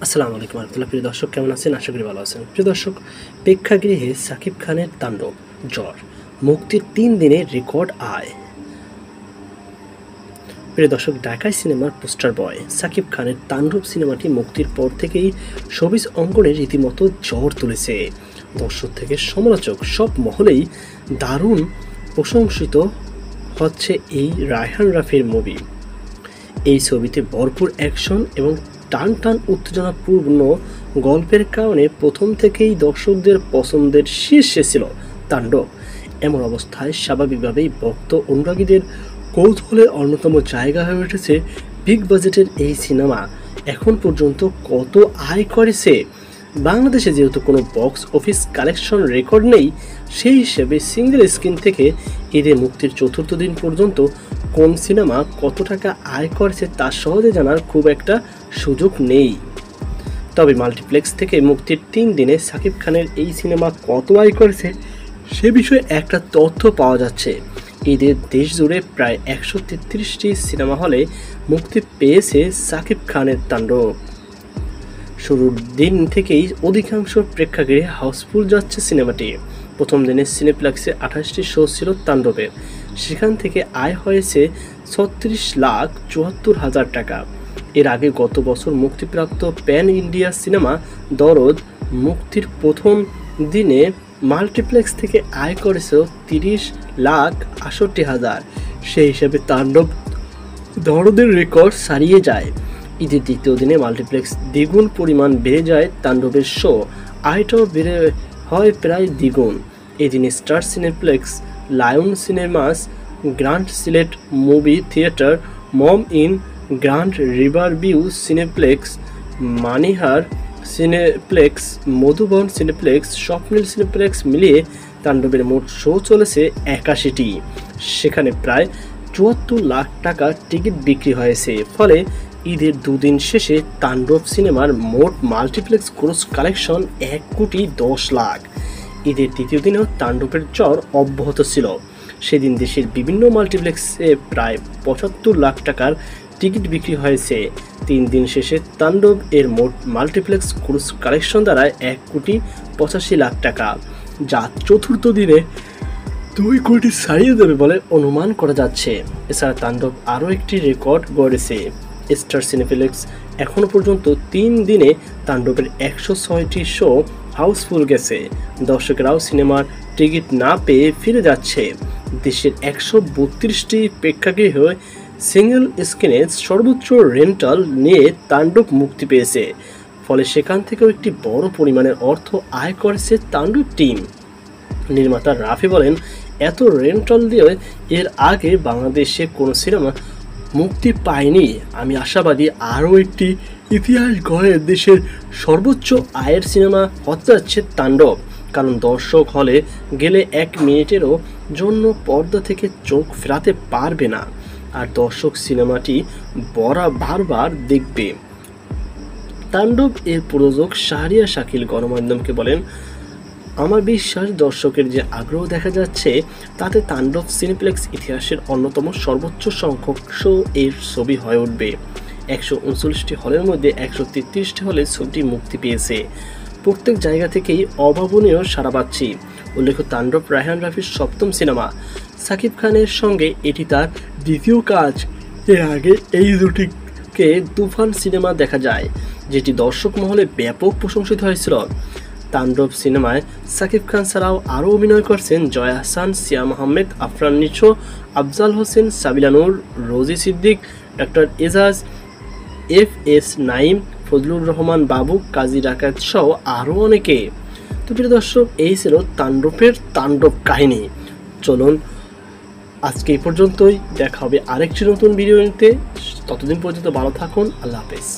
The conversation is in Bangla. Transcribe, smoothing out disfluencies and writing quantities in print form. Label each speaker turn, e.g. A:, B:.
A: আসসালামু আলাইকুম রহমতুল্লাহ। প্রিয় দর্শক, কেমন আছেন? আশা করি ভালো আছেন। প্রিয় দর্শক, প্রেক্ষাগৃহে সাকিব খানের তাণ্ডব জ্বর, মুক্তির 3 দিনে রেকর্ড আয়। প্রিয় দর্শক, ঢাকাই সিনেমার পোস্টার বয় সাকিব খানের তাণ্ডব সিনেমাটি মুক্তির পর থেকেই শোবিজ অঙ্গনে রীতিমতো ঝড় তুলেছে। দর্শক থেকে সমালোচক সব মহলেই দারুণ প্রশংসিত হচ্ছে এই রায়হান রাফির মুভি। এই ছবিতে ভরপুর অ্যাকশন এবং টান টান উত্তেজনাপূর্ণ গল্পের কারণে প্রথম থেকেই দর্শকদের পছন্দের শীর্ষে ছিল তাণ্ডব। এমন অবস্থায় স্বাভাবিকভাবেই ভক্ত অনুরাগীদের কৌতূহলের অন্যতম জায়গা হয়ে উঠেছে বিগ বাজেটের এই সিনেমা এখন পর্যন্ত কত আয় করেছে। বাংলাদেশে যেহেতু কোনো বক্স অফিস কালেকশন রেকর্ড নেই, সেই হিসেবে সিঙ্গেল স্ক্রিন থেকে ঈদে মুক্তির চতুর্থ দিন পর্যন্ত কোন সিনেমা কত টাকা আয় করেছে তা সহজে জানার খুব একটা সুযোগ নেই। তবে মাল্টিপ্লেক্স থেকে মুক্তির 3 দিনে সাকিব খানের এই সিনেমা কত আয় করেছে সে বিষয়ে একটা তথ্য পাওয়া যাচ্ছে। ঈদের দেশ জুড়ে প্রায় 133টি সিনেমা হলে মুক্তি পেয়েছে সাকিব খানের তাণ্ডব। শুরুর দিন থেকেই অধিকাংশ প্রেক্ষাগৃহে হাউসফুল যাচ্ছে সিনেমাটি। প্রথম দিনে সিনেপ্লেক্সে 28টি শো ছিল তাণ্ডবের, সেখান থেকে আয় হয়েছে 36,74,000 টাকা। এর আগে গত বছর মুক্তিপ্রাপ্ত প্যান ইন্ডিয়া সিনেমা দরদ মুক্তির প্রথম দিনে মাল্টিপ্লেক্স থেকে আয় করেছিল 30,68,000। সেই হিসাবে তাণ্ডব দরদের রেকর্ড ছাড়িয়ে যায়। ঈদের দ্বিতীয় দিনে মাল্টিপ্লেক্স দ্বিগুণ পরিমাণ বেড়ে যায় তাণ্ডবের শো, আয়টাও বেড়ে হয় প্রায় দ্বিগুণ। এদিন Star Cineplex, Lion Cinemas, Grand Sylhet movie theatre, Momo Inn, Grand River View Cineplex, Manihar Cineplex, Modhuban Cineplex, Swapnil Cineplex মিলিয়ে তাণ্ডবের মোট শো চলেছে 81টি। সেখানে প্রায় 74 লাখ টাকা টিকিট বিক্রি হয়েছে। ফলে ঈদের দুদিন শেষে তাণ্ডব সিনেমার মোট মাল্টিপ্লেক্স গ্রস কালেকশন 1,10,00,000। ঈদের তৃতীয় দিনেও তাণ্ডবের জ্বর অব্যাহত ছিল। সেদিন দেশের বিভিন্ন মাল্টিপ্লেক্সে প্রায় 75 লাখ টাকার টিকিট বিক্রি হয়েছে। 3 দিন শেষে তাণ্ডব এর মোট মাল্টিপ্লেক্স গ্রস কালেকশন দাঁড়ায় 1,85,00,000 টাকা, যা চতুর্থ দিনে 2 কোটি ছাড়িয়ে দেবে বলে অনুমান করা যাচ্ছে। এছাড়া তাণ্ডব আরও একটি রেকর্ড গড়েছে। স্টার সিনেপ্লেক্স এখনও পর্যন্ত 3 দিনে তাণ্ডবের 106টি শো হাউসফুল গেছে। দর্শকেরাও সিনেমার টিকিট না পেয়ে ফিরে যাচ্ছে। দেশের 132টি প্রেক্ষাগৃহে সিঙ্গেল স্ক্রিনে সর্বোচ্চ রেন্টাল নিয়ে তাণ্ডব মুক্তি পেয়েছে। ফলে সেখান থেকেও একটি বড় পরিমাণের অর্থ আয় করেছে তাণ্ডব টিম। নির্মাতা রাফি বলেন, এত রেন্টাল দিয়ে এর আগে বাংলাদেশে কোনো সিনেমা মুক্তি পায়নি। আমি আশাবাদী আরও একটি ইতিহাস গড়ে দেশের সর্বোচ্চ আয়ের সিনেমা হতে যাচ্ছে তাণ্ডব। কারণ দর্শক হলে গেলে 1 মিনিটেরও জন্য পর্দা থেকে চোখ ফেরাতে পারবে না, আর দর্শক সিনেমাটি বারবার দেখবে। তাণ্ডব এর প্রযোজক শাহরিয়া শাকিল গণমাধ্যমকে বলেন, আমার বিশ্বাস দর্শকের যে আগ্রহ দেখা যাচ্ছে তাতে তাণ্ডব সিনেপ্লেক্স ইতিহাসের অন্যতম সর্বোচ্চ সংখ্যক শো এর ছবি হয়ে উঠবে। 139টি হলের মধ্যে 133টি হলে ছবিটি মুক্তি পেয়েছে। প্রত্যেক জায়গা থেকেই অভাবনীয় সাড়া পাচ্ছি। উল্লেখ্য, তাণ্ডব রায়হান রাফির 7ম সিনেমা। সাকিব খানের সঙ্গে এটি তার দ্বিতীয় কাজ। এর আগে এই দুটিকে তুফান সিনেমা দেখা যায়, যেটি দর্শক মহলে ব্যাপক প্রশংসিত হয়েছিল। তাণ্ডব সিনেমায় সাকিব খান ছাড়াও আরও অভিনয় করছেন জয়া আহসান, সিয়াম আহমেদ, আফরান নিশো, আফজাল হোসেন, সাবিলা নূর, রোজি সিদ্দিক, ডক্টর এজাজ, FS নাইম, ফজলুর রহমান বাবু, কাজী ডাকাত সহ আরও অনেকে। তো প্রিয় দর্শক, এই ছিল তাণ্ডবের তাণ্ডব কাহিনী। চলুন আজকে এই পর্যন্তই, দেখা হবে আরেকটি নতুন ভিডিও নিতে। ততদিন পর্যন্ত ভালো থাকুন। আল্লাহ হাফেজ।